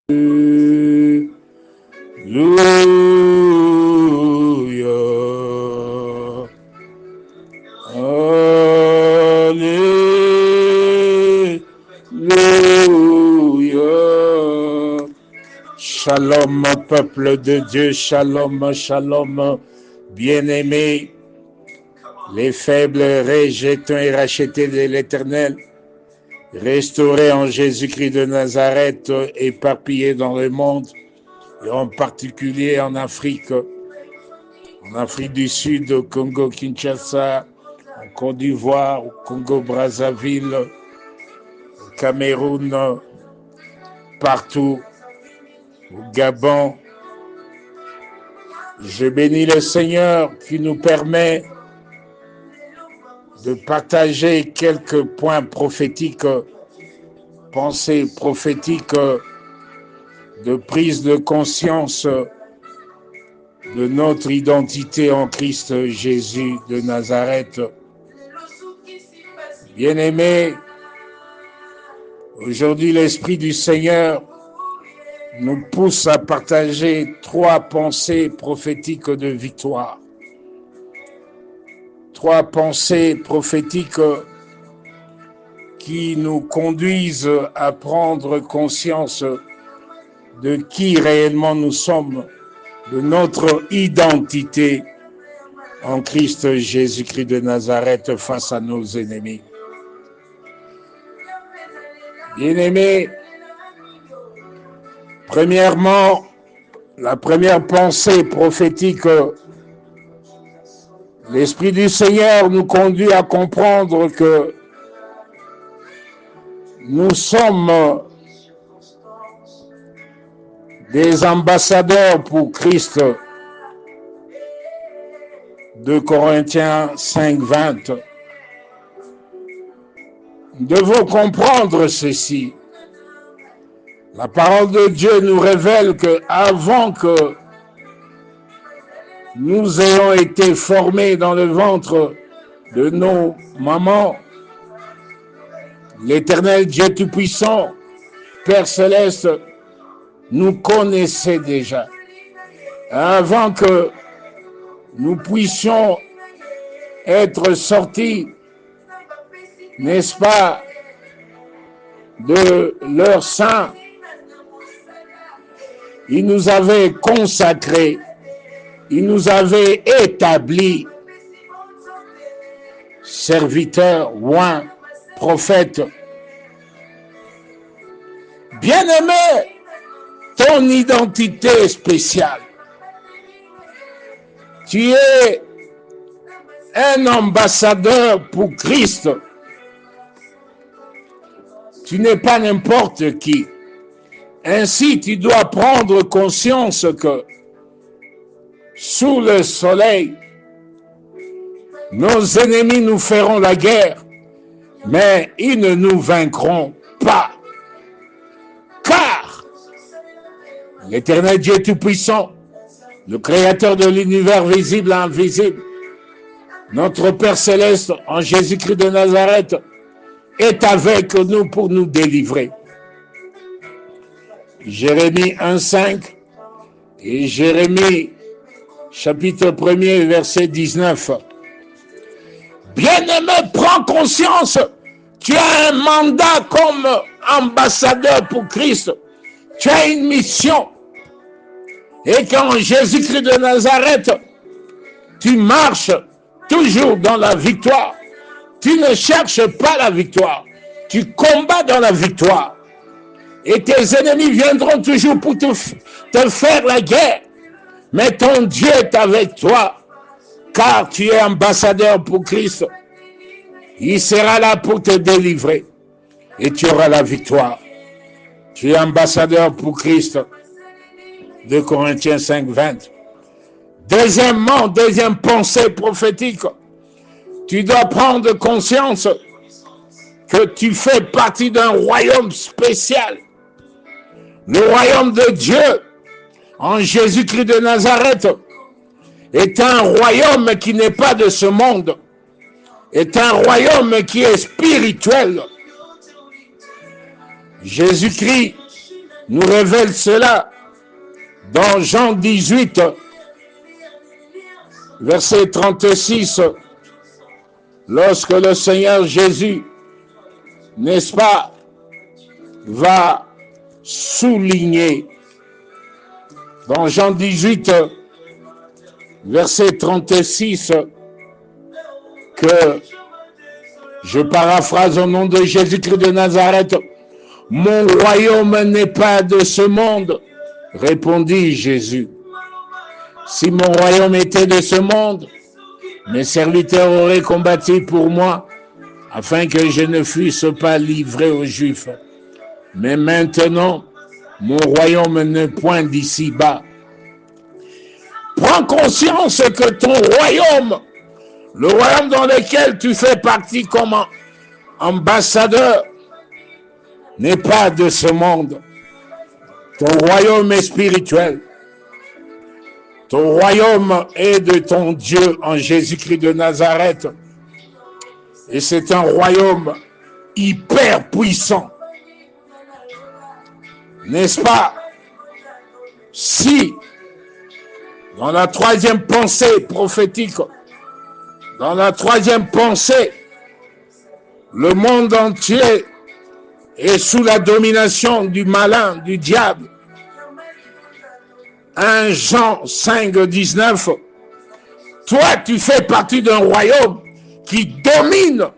Shalom, peuple de Dieu, shalom, shalom, bien-aimés, les faibles rejetons et rachetés de l'Éternel, restaurés en Jésus-Christ de Nazareth, éparpillés dans le monde, et en particulier en Afrique du Sud, au Congo-Kinshasa, en Côte d'Ivoire, au Congo-Brazzaville, au Cameroun, partout, au Gabon. Je bénis le Seigneur qui nous permet de partager quelques points prophétiques, pensées prophétiques, de prise de conscience de notre identité en Christ Jésus de Nazareth. Bien-aimés, aujourd'hui l'Esprit du Seigneur nous pousse à partager 3 pensées prophétiques de victoire. 3 pensées prophétiques qui nous conduisent à prendre conscience de qui réellement nous sommes, de notre identité en Christ Jésus-Christ de Nazareth face à nos ennemis. Bien-aimés, premièrement, la première pensée prophétique, l'Esprit du Seigneur nous conduit à comprendre que nous sommes des ambassadeurs pour Christ. 2 Corinthiens 5, 20. Nous devons comprendre ceci. La parole de Dieu nous révèle que avant que nous ayons été formés dans le ventre de nos mamans, l'Éternel Dieu Tout-Puissant, Père Céleste, nous connaissait déjà. Avant que nous puissions être sortis, n'est-ce pas, de leur sein, il nous avait consacrés, il nous avait établis serviteurs, oints, prophètes. Bien-aimé, ton identité spéciale. Tu es un ambassadeur pour Christ. Tu n'es pas n'importe qui. Ainsi, tu dois prendre conscience que sous le soleil, nos ennemis nous feront la guerre, mais ils ne nous vaincront pas. Car l'Éternel Dieu Tout-Puissant, le Créateur de l'univers visible et invisible, notre Père Céleste en Jésus-Christ de Nazareth, est avec nous pour nous délivrer. Jérémie 1,5 et Jérémie chapitre 1er, verset 19. Bien-aimé, prends conscience, tu as un mandat comme ambassadeur pour Christ. Tu as une mission. Et qu'en Jésus-Christ de Nazareth, tu marches toujours dans la victoire. Tu ne cherches pas la victoire. Tu combats dans la victoire. Et tes ennemis viendront toujours pour te faire la guerre. Mais ton Dieu est avec toi, car tu es ambassadeur pour Christ. Il sera là pour te délivrer. Et tu auras la victoire. Tu es ambassadeur pour Christ. 2 Corinthiens 5, 20. Deuxièmement, deuxième pensée prophétique. Tu dois prendre conscience que tu fais partie d'un royaume spécial. Le royaume de Dieu, en Jésus-Christ de Nazareth, est un royaume qui n'est pas de ce monde, est un royaume qui est spirituel. Jésus-Christ nous révèle cela dans Jean 18, verset 36, lorsque le Seigneur Jésus, n'est-ce pas, va souligner dans Jean 18, verset 36, que, je paraphrase au nom de Jésus-Christ de Nazareth, « Mon royaume n'est pas de ce monde, répondit Jésus. Si mon royaume était de ce monde, mes serviteurs auraient combattu pour moi, afin que je ne fusse pas livré aux Juifs. Mais maintenant, mon royaume n'est point d'ici-bas. Prends conscience que ton royaume, le royaume dans lequel tu fais partie comme ambassadeur, n'est pas de ce monde. Ton royaume est spirituel. Ton royaume est de ton Dieu en Jésus-Christ de Nazareth. Et c'est un royaume hyper puissant. N'est-ce pas? Si, dans la troisième pensée prophétique, dans la troisième pensée, le monde entier est sous la domination du malin, du diable. 1 Jean 5, 19. Toi, tu fais partie d'un royaume qui domine,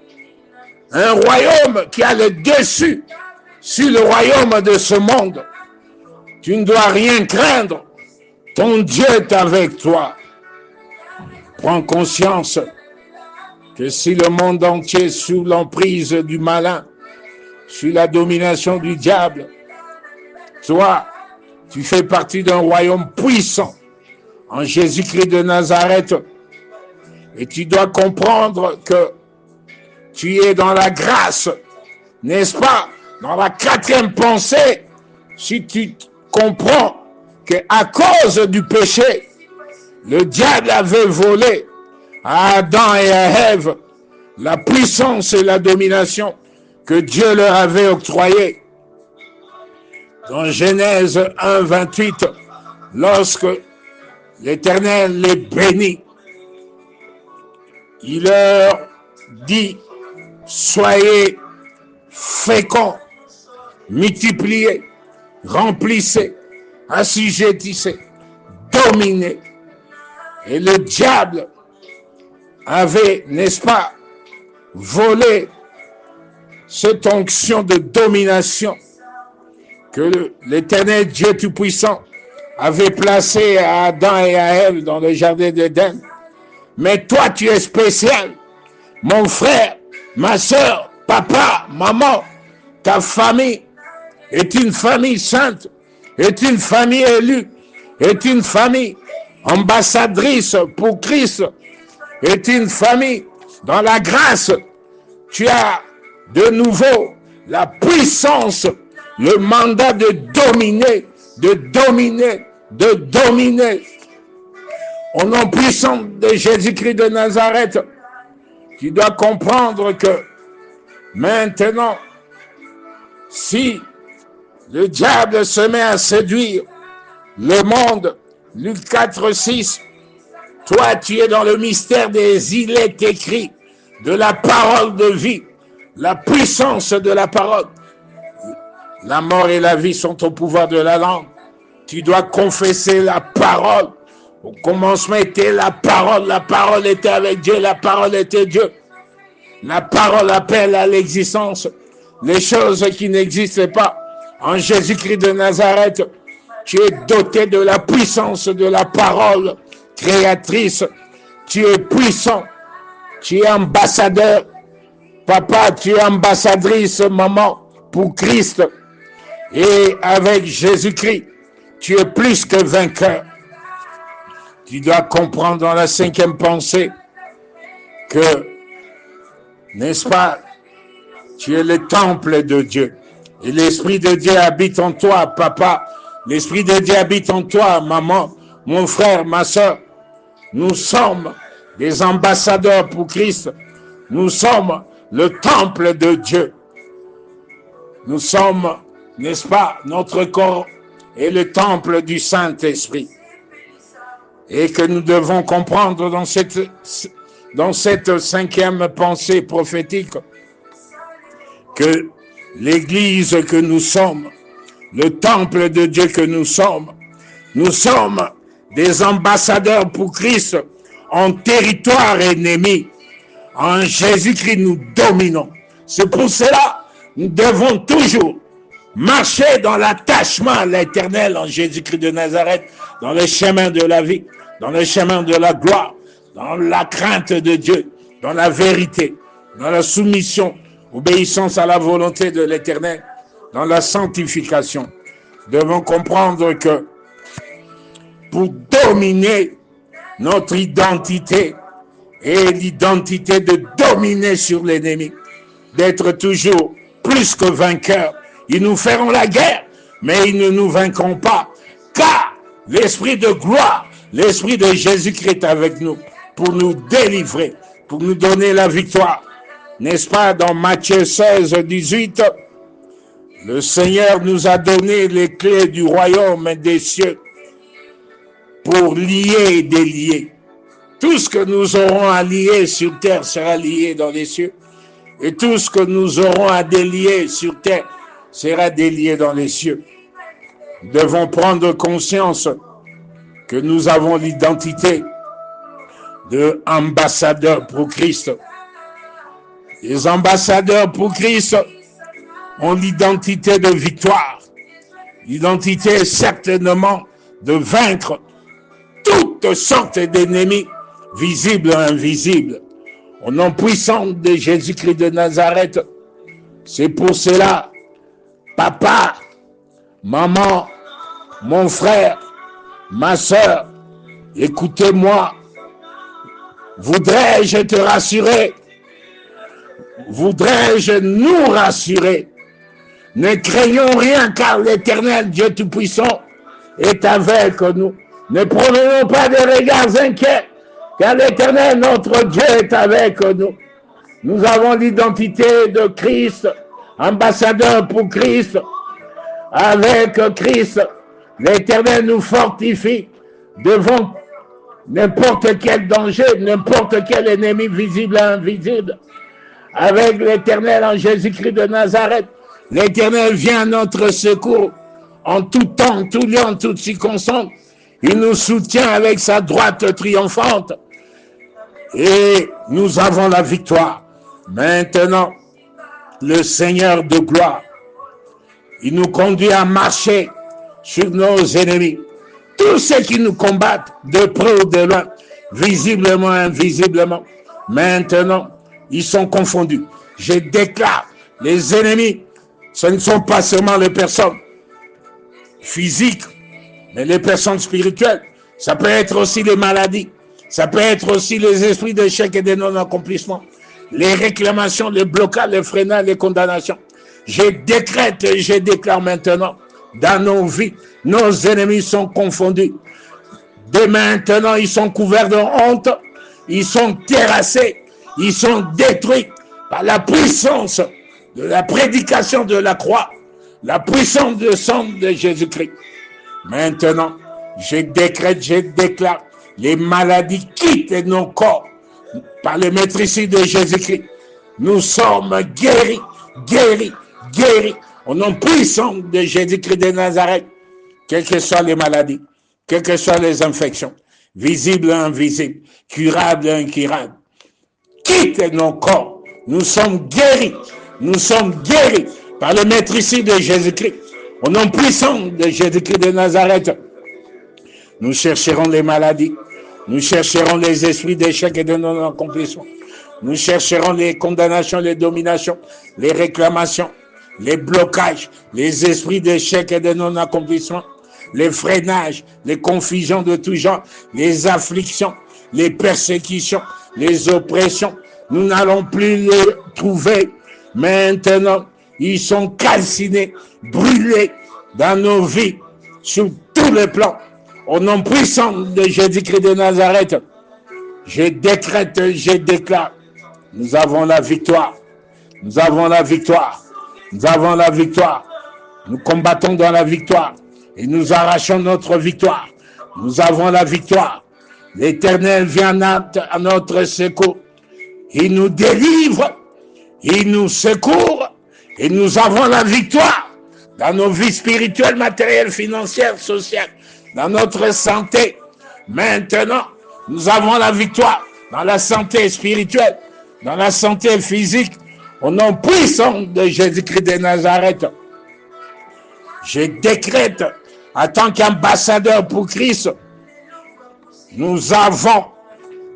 un royaume qui a le dessus sur le royaume de ce monde. Tu ne dois rien craindre. Ton Dieu est avec toi. Prends conscience que si le monde entier est sous l'emprise du malin, sous la domination du diable, toi, tu fais partie d'un royaume puissant en Jésus-Christ de Nazareth. Et tu dois comprendre que tu es dans la grâce, n'est-ce pas? Dans la quatrième pensée, si tu comprends qu'à cause du péché, le diable avait volé à Adam et à Ève la puissance et la domination que Dieu leur avait octroyée. Dans Genèse 1, 28, lorsque l'Éternel les bénit, il leur dit, soyez féconds, multipliez, remplissez, assujettissez, dominez. Et le diable avait, n'est-ce pas, volé cette onction de domination que l'Éternel Dieu Tout-Puissant avait placé à Adam et à Ève dans le jardin d'Éden. Mais toi, tu es spécial. Mon frère, ma soeur, papa, maman, ta famille est une famille sainte, est une famille élue, est une famille ambassadrice pour Christ, est une famille dans la grâce. Tu as de nouveau la puissance, le mandat de dominer, de dominer, de dominer. Au nom puissant de Jésus-Christ de Nazareth, tu dois comprendre que maintenant, si le diable se met à séduire le monde, Luc 4, 6, toi tu es dans le mystère des il est écrit, de la parole de vie, la puissance de la parole. La mort et la vie sont au pouvoir de la langue. Tu dois confesser la parole. Au commencement était la parole était avec Dieu, la parole était Dieu. La parole appelle à l'existence les choses qui n'existaient pas. En Jésus-Christ de Nazareth, tu es doté de la puissance de la parole créatrice. Tu es puissant, tu es ambassadeur. Papa, tu es ambassadrice, maman, pour Christ. Et avec Jésus-Christ, tu es plus que vainqueur. Tu dois comprendre dans la cinquième pensée que, n'est-ce pas, tu es le temple de Dieu. Et l'Esprit de Dieu habite en toi, papa. L'Esprit de Dieu habite en toi, maman, mon frère, ma soeur. Nous sommes des ambassadeurs pour Christ. Nous sommes le temple de Dieu. Nous sommes n'est-ce pas, notre corps est le temple du Saint-Esprit. Et que nous devons comprendre dans cette cinquième pensée prophétique que l'Église que nous sommes, le temple de Dieu que nous sommes des ambassadeurs pour Christ en territoire ennemi. En Jésus-Christ, nous dominons. C'est pour cela que nous devons toujours marcher dans l'attachement à l'Éternel en Jésus-Christ de Nazareth, dans le chemin de la vie, dans le chemin de la gloire, dans la crainte de Dieu, dans la vérité, dans la soumission, obéissance à la volonté de l'Éternel, dans la sanctification. Nous devons comprendre que pour dominer notre identité et l'identité de dominer sur l'ennemi, d'être toujours plus que vainqueurs. Ils nous feront la guerre, mais ils ne nous vaincront pas, car l'Esprit de gloire, l'Esprit de Jésus-Christ est avec nous pour nous délivrer, pour nous donner la victoire. N'est-ce pas, dans Matthieu 16, 18, le Seigneur nous a donné les clés du royaume des cieux pour lier et délier. Tout ce que nous aurons à lier sur terre sera lié dans les cieux. Et tout ce que nous aurons à délier sur terre sera délié dans les cieux. Nous devons prendre conscience que nous avons l'identité d'ambassadeurs pour Christ. Les ambassadeurs pour Christ ont l'identité de victoire. L'identité certainement de vaincre toutes sortes d'ennemis, visibles et invisibles. Au nom puissant de Jésus-Christ de Nazareth, c'est pour cela, papa, maman, mon frère, ma soeur, écoutez-moi. Voudrais-je te rassurer? Voudrais-je nous rassurer? Ne craignons rien, car l'Éternel Dieu Tout-Puissant est avec nous. Ne promenons pas de regards inquiets, car l'Éternel, notre Dieu, est avec nous. Nous avons l'identité de Christ, ambassadeur pour Christ. Avec Christ, l'Éternel nous fortifie devant n'importe quel danger, n'importe quel ennemi visible et invisible. Avec l'Éternel en Jésus-Christ de Nazareth, l'Éternel vient à notre secours en tout temps, en tout lieu, en toute circonstance. Il nous soutient avec sa droite triomphante. Et nous avons la victoire. Maintenant, le Seigneur de gloire, il nous conduit à marcher sur nos ennemis. Tous ceux qui nous combattent, de près ou de loin, visiblement, invisiblement, maintenant, ils sont confondus. Je déclare, les ennemis, ce ne sont pas seulement les personnes physiques, mais les personnes spirituelles. Ça peut être aussi les maladies. Ça peut être aussi les esprits d'échec et de non-accomplissement. Les réclamations, les blocages, les freinages, les condamnations. Je décrète et je déclare maintenant, dans nos vies, nos ennemis sont confondus. Dès maintenant, ils sont couverts de honte. Ils sont terrassés. Ils sont détruits par la puissance de la prédication de la croix. La puissance du sang de Jésus-Christ. Maintenant, je décrète, je déclare, les maladies quittent nos corps par le maîtrise de Jésus-Christ. Nous sommes guéris, guéris, guéris, au nom puissant de Jésus-Christ de Nazareth. Quelles que soient les maladies, quelles que soient les infections, visibles et invisibles, curables et incurables, quitte nos corps. Nous sommes guéris par le maîtrise de Jésus-Christ. Au nom puissant de Jésus-Christ de Nazareth, nous chercherons les maladies, nous chercherons les esprits d'échec et de non-accomplissement. Nous chercherons les condamnations, les dominations, les réclamations, les blocages, les esprits d'échec et de non-accomplissement, les freinages, les confusions de tout genre, les afflictions, les persécutions, les oppressions. Nous n'allons plus les trouver. Maintenant, ils sont calcinés, brûlés dans nos vies, sur tous les plans. Au nom puissant de Jésus-Christ de Nazareth, je décrète, je déclare, nous avons la victoire. Nous avons la victoire. Nous avons la victoire. Nous combattons dans la victoire et nous arrachons notre victoire. Nous avons la victoire. L'Éternel vient à notre secours. Il nous délivre, il nous secourt et nous avons la victoire dans nos vies spirituelles, matérielles, financières, sociales, dans notre santé. Maintenant, nous avons la victoire dans la santé spirituelle, dans la santé physique, au nom puissant de Jésus-Christ de Nazareth. Je décrète, en tant qu'ambassadeur pour Christ, nous avons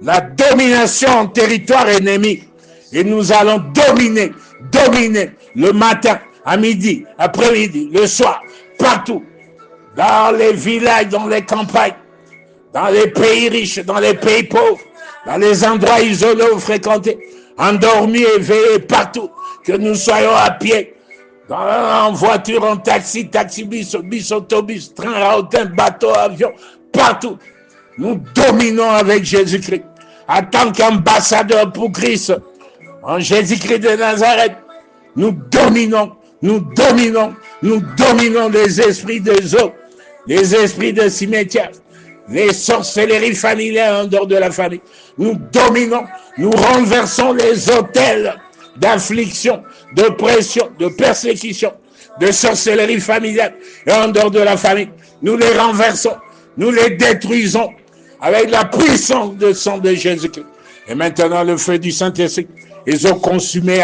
la domination en territoire ennemi. Et nous allons dominer le matin, à midi, après-midi, le soir, partout, dans les villages, dans les campagnes, dans les pays riches, dans les pays pauvres, dans les endroits isolés ou fréquentés, endormis, éveillés, partout, que nous soyons à pied, en voiture, en taxi, taxi-bus, bus, autobus, train, rahotin, bateau, avion, partout. Nous dominons avec Jésus-Christ. En tant qu'ambassadeur pour Christ, en Jésus-Christ de Nazareth, nous dominons les esprits des eaux, les esprits de cimetière, les sorcelleries familiales en dehors de la famille. Nous dominons, nous renversons les autels d'affliction, de pression, de persécution, de sorcellerie familiale et en dehors de la famille. Nous les renversons, nous les détruisons avec la puissance du sang de Jésus-Christ. Et maintenant, le feu du Saint-Esprit, ils ont consumé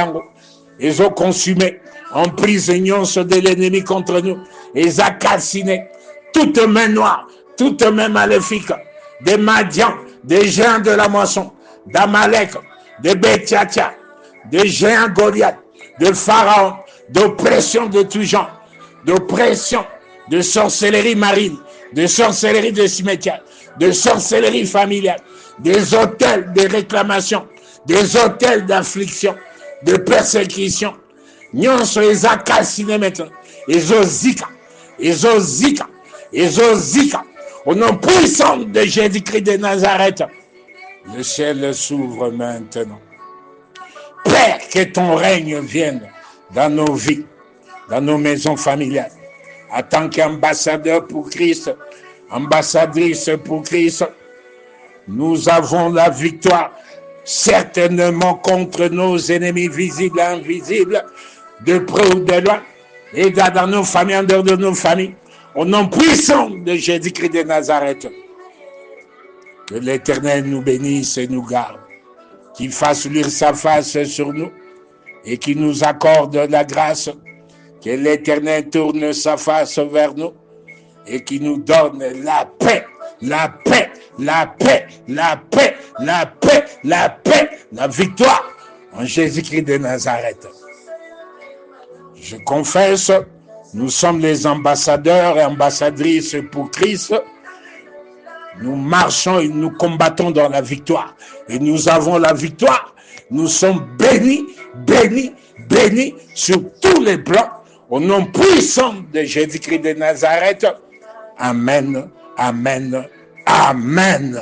emprisonnant ceux de l'ennemi contre nous. Ils ont calciné toute main noire, toute main maléfique, des Madians, des géants de la moisson, d'Amalek, de Bethiatia, des géants Goliath, de Pharaon, d'oppression de tout genre, d'oppression, de sorcellerie marine, de sorcellerie de cimetière, de sorcellerie familiale, des hôtels de réclamation, des hôtels d'affliction, de persécution. Nyonso les a calcinés maintenant. Ils ont zika. Au nom puissant de Jésus-Christ de Nazareth, le ciel s'ouvre maintenant. Père, que ton règne vienne dans nos vies, dans nos maisons familiales. En tant qu'ambassadeur pour Christ, ambassadrice pour Christ, nous avons la victoire certainement contre nos ennemis visibles et invisibles, de près ou de loin, et dans nos familles, en dehors de nos familles, au nom puissant de Jésus-Christ de Nazareth. Que l'Éternel nous bénisse et nous garde, qu'il fasse luire sa face sur nous et qu'il nous accorde la grâce, que l'Éternel tourne sa face vers nous et qu'il nous donne la paix, la victoire en Jésus-Christ de Nazareth. Je confesse, nous sommes les ambassadeurs et ambassadrices pour Christ. Nous marchons et nous combattons dans la victoire. Et nous avons la victoire. Nous sommes bénis sur tous les plans. Au nom puissant de Jésus-Christ de Nazareth. Amen, amen, amen.